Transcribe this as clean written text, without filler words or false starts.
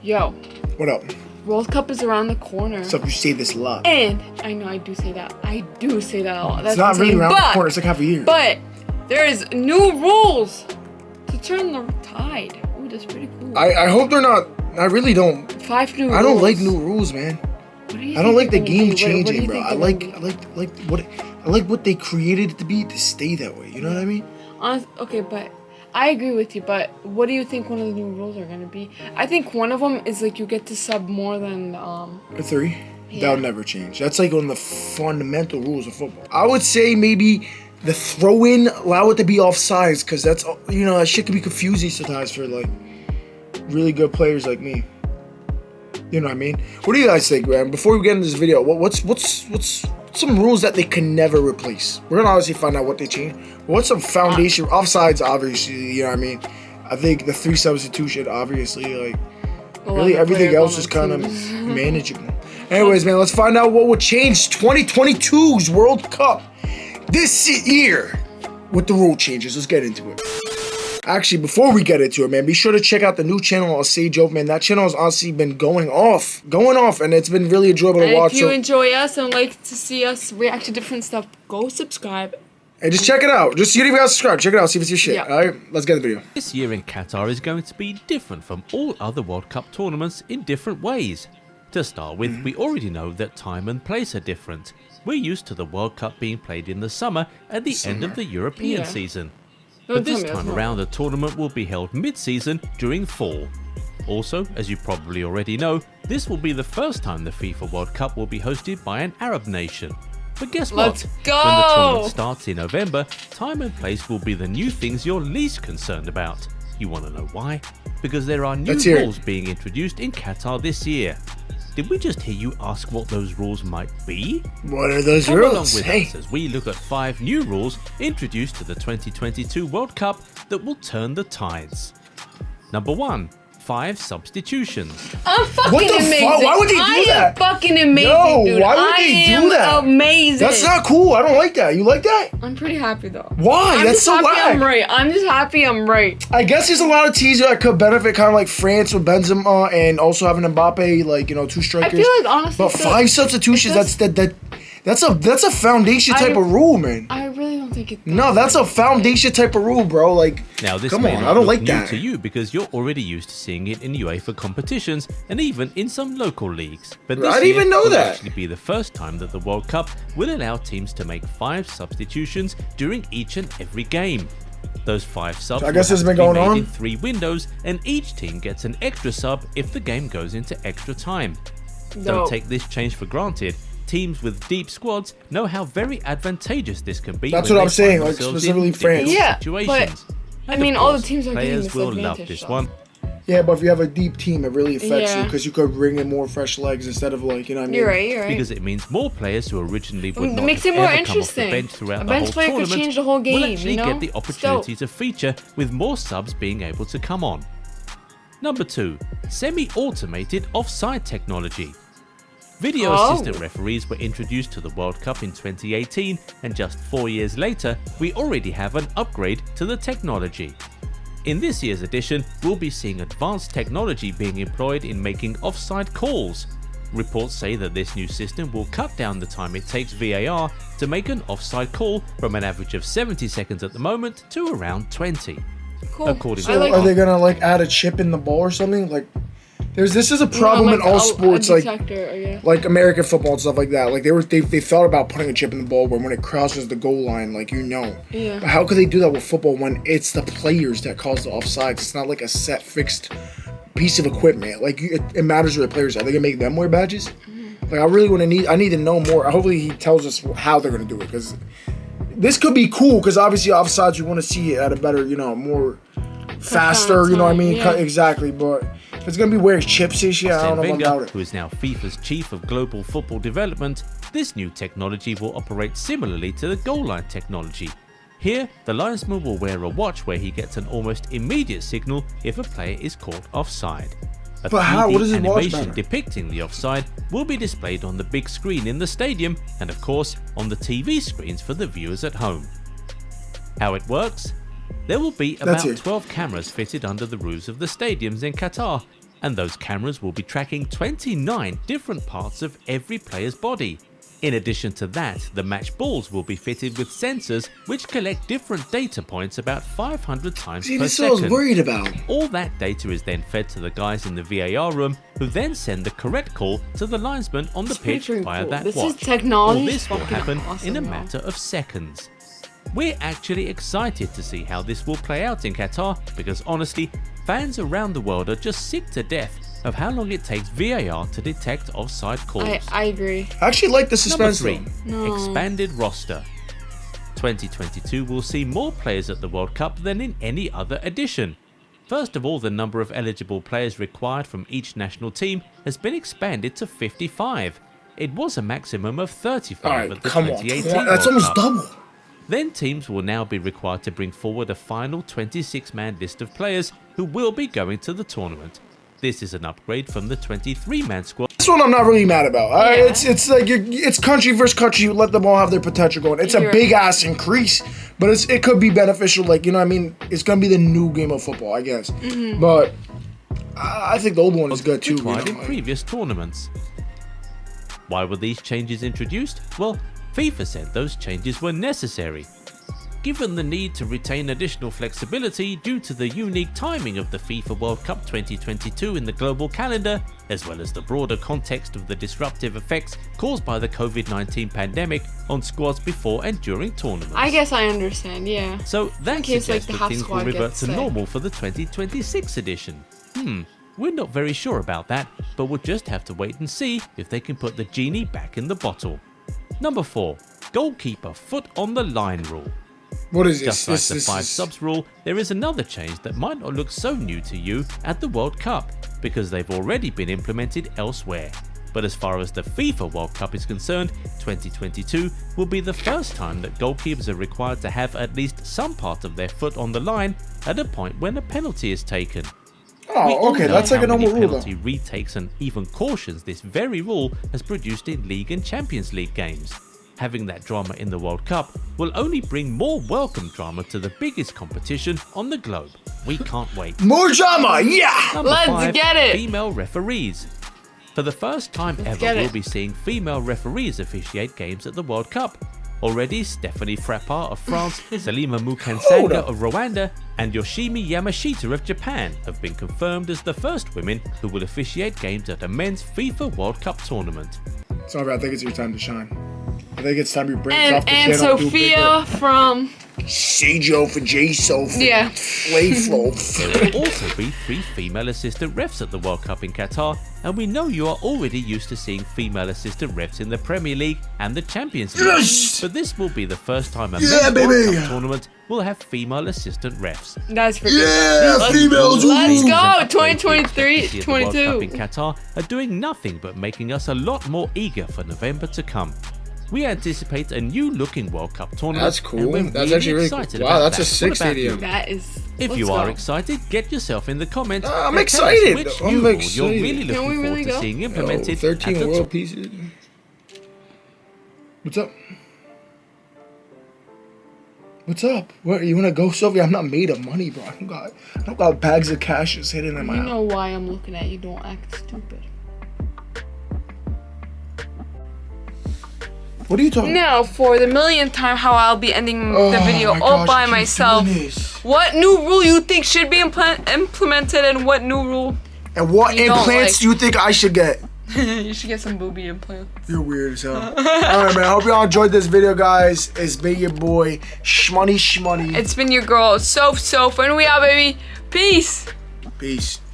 Yo, What up? World Cup is around the corner. What's up? You say this a lot. And I know I do say that. I do say that a lot. That's It's not really insane. around the corner. It's like half a year. But there is new rules to turn the tide. Ooh, that's pretty cool. I hope they're not. I really don't. 5 new rules. I don't like new rules, man. What do you I don't think like the they're gonna game be? What do changing, you bro. think I they're like gonna be? I like what they created it to be to stay that way. You know what I mean? Okay, but I agree with you, but what do you think one of the new rules are going to be? I think one of them is like you get to sub more than A 3? Yeah. That'll never change. That's like one of the fundamental rules of football. I would say maybe the throw-in, allow it to be offsides, because that's, you know, that shit can be confusing sometimes for like really good players like me. You know what I mean? What do you guys think, man? Before we get into this video, what's some rules that they can never replace? We're gonna obviously find out what they changed. But what's some foundation offsides? Obviously, you know what I mean. I think the 3 substitution, obviously, like really everything else is kind of manageable. Anyways, man, let's find out what would change 2022's World Cup this year with the rule changes. Let's get into it. Actually, before we get into it, man, be sure to check out the new channel on Sage Oak, man. That channel has honestly been going off, and it's been really enjoyable to watch. If you enjoy us and like to see us react to different stuff, go subscribe. Hey, just check it out. Just you don't even have to subscribe. Check it out. See if it's your shit. Yeah. All right, let's get the video. This year in Qatar is going to be different from all other World Cup tournaments in different ways. To start with, we already know that time and place are different. We're used to the World Cup being played in the summer at the end of the European Yeah. season. Don't But this tell me time that's around, the tournament will be held mid-season during fall. Also, as you probably already know, this will be the first time the FIFA World Cup will be hosted by an Arab nation. But guess Let's what? go! When the tournament starts in November, time and place will be the new things you're least concerned about. You want to know why? Because there are new Let's hear it. rules being introduced in Qatar this year. Did we just hear you ask what those rules might be? What are those Come along rules? with Hey, us as we look at 5 new rules introduced to the 2022 World Cup that will turn the tides. Number 1. 5 substitutions. I'm fucking What the fuck? amazing. Why would they do I that? am fucking amazing, No, dude. why would they do I that? am amazing. that's not cool. I don't like that. You like that? I'm pretty happy though. Why? I'm That's just so happy I'm whack. right. I'm just happy I'm right. I guess there's a lot of teams that could benefit, kind of like France with Benzema and also having Mbappe, like, you know, 2 I strikers. feel like honestly, But 5 substitutions. That's a foundation type of rule, man. I really don't think it. No, that's a foundation type of rule, bro. Like, Now this come may on, not I don't look like new that. to you because you're already used to seeing it in UEFA competitions and even in some local leagues. But this I didn't year even know will that. actually be the first time that the World Cup will allow teams to make 5 substitutions during each and every game. Those 5 subs I guess will it's have been to be going made on. in 3 windows, and each team gets an extra sub if the game goes into extra time. Don't Dope. take this change for granted. Teams with deep squads know how very advantageous this can be. That's when what I'm they saying, find like, themselves specifically in France. difficult Yeah, but, situations. I And mean, of all the course, teams are getting players this will love advantage, this though. one. Yeah, but if you have a deep team, it really affects you Yeah. because you could bring in more fresh legs instead of, like, you know what I mean? You're right. You're right. Because it means more players who originally would It not makes have it more ever come off the interesting. bench throughout A the bench whole player could tournament change the whole will game, actually you know? get the It's opportunity dope. to feature with more subs being able to come on. Number 2. Semi-automated offside technology. Video assistant referees were introduced to the World Cup in 2018, and just 4 years later, we already have an upgrade to the technology. In this year's edition, we'll be seeing advanced technology being employed in making offside calls. Reports say that this new system will cut down the time it takes VAR to make an offside call from an average of 70 seconds at the moment to around 20. Cool. according I to- like Are they gonna, like, add a chip in the ball or something? Like, this is a problem in all sports, like yeah. American football and stuff like that. Like, they thought about putting a chip in the ball where when it crosses the goal line, like, you know. Yeah. But how could they do that with football when it's the players that cause the offsides? It's not like a set, fixed piece of equipment. Like, it matters where the players are. They gonna make them wear badges? Like, I need to know more. Hopefully he tells us how they're gonna do it, because this could be cool, because obviously offsides, you want to see it at a better, you know, more faster, you know what I mean? Yeah. Exactly, but if it's gonna be wearing chips and shit, I don't know Arsene about Wenger, it. who is now FIFA's chief of global football development, this new technology will operate similarly to the goal line technology. Here, the linesman will wear a watch where he gets an almost immediate signal if a player is caught offside. A But how? 3D What does his watch animation matter? depicting the offside will be displayed on the big screen in the stadium and, of course, on the TV screens for the viewers at home. How it works? There will be That's about it. 12 cameras fitted under the roofs of the stadiums in Qatar. and those cameras will be tracking 29 different parts of every player's body. In addition to that, the match balls will be fitted with sensors which collect different data points about 500 times See, per this is what I was second. worried about. All that data is then fed to the guys in the VAR room, who then send the correct call to the linesman on the pitch pretty via cool. that This is watch. technology. All this will Fucking happen awesome, in a bro. matter of seconds. We're actually excited to see how this will play out in Qatar because honestly, fans around the world are just sick to death of how long it takes VAR to detect offside calls. I agree. I actually like the Number suspense 3. though. Expanded roster. 2022 will see more players at the World Cup than in any other edition. First of all, the number of eligible players required from each national team has been expanded to 55. It was a maximum of 35 Alright, at the come on. 2018 That's World almost Cup. double. Then teams will now be required to bring forward a final 26-man list of players who will be going to the tournament. This is an upgrade from the 23-man squad. This one I'm not really mad about. Yeah. It's like it's country versus country. You let them all have their potential going. It's a You're big ass increase, but it could be beneficial. Like, you know what I mean? It's gonna be the new game of football, I guess. Mm-hmm. But I think the old one is good too. You know? required in Like, previous tournaments. Why were these changes introduced? Well, FIFA said those changes were necessary. Given the need to retain additional flexibility due to the unique timing of the FIFA World Cup 2022 in the global calendar, as well as the broader context of the disruptive effects caused by the COVID-19 pandemic on squads before and during tournaments. I guess I understand. Yeah. So that case, like, suggests the that half things will squad revert gets to sick. normal for the 2026 edition. We're not very sure about that, but we'll just have to wait and see if they can put the genie back in the bottle. Number 4. Goalkeeper foot on the line rule. what is this? Just like This the 5 is subs rule, there is another change that might not look so new to you at the World Cup, because they've already been implemented elsewhere. But as far as the FIFA World Cup is concerned, 2022 will be the first time that goalkeepers are required to have at least some part of their foot on the line at a point when a penalty is taken. We all Oh, okay. know That's like how a normal many rule though. penalty retakes and even cautions this very rule has produced in League and Champions League games. Having that drama in the World Cup will only bring more welcome drama to the biggest competition on the globe. We can't wait. More drama, yeah. Number Let's 5, get it. female referees. For the first time ever, get we'll it. be seeing female referees officiate games at the World Cup. Already, Stephanie Frappart of France, Salima Hold Mukansanga up. of Rwanda, and Yoshimi Yamashita of Japan have been confirmed as the first women who will officiate games at a men's FIFA World Cup tournament. Sorry, I think it's your time to shine. I think it's time you bring it off And the channel. do Sophia from bigger. Sejo for J Sophie. Yeah. Flayflo. There will also be 3 female assistant refs at the World Cup in Qatar, and we know you are already used to seeing female assistant refs in the Premier League and the Champions League. Yes! But this will be the first time a Yeah, men's World baby! Cup tournament will have female assistant refs. That's freaking. Yeah, females. Let's woo! go! And 2023, at the World Cup 22. in Qatar are doing nothing but making us a lot more eager for November to come. We anticipate a new looking World Cup tournament. That's cool. and we're That's really actually really cool. excited Wow, about that's a that. sick What about you? stadium. That is. If let's you are go. excited, get yourself in the comments. I'm and tell us excited. Which I'm new rule excited. you're really Can looking we forward really to go? seeing implemented. 13 at the world pieces. What's up? What's up? Where you wanna go, Sophie? I'm not made of money, bro. I don't got bags of cash just hidden in my You house. know why I'm looking at you. Don't act stupid. What are you talking Now, for the millionth time, how I'll be ending Oh the video my all gosh, by you keep myself. doing this. What new rule you think should be implemented, and what new rule And what You don't implants like- do you think I should get? you should get some booby implants? You're weird as hell. Alright, man. I hope y'all enjoyed this video, guys. It's been your boy, Shmoney Shmoney. It's been your girl, Soph, and we out, baby. Peace. Peace.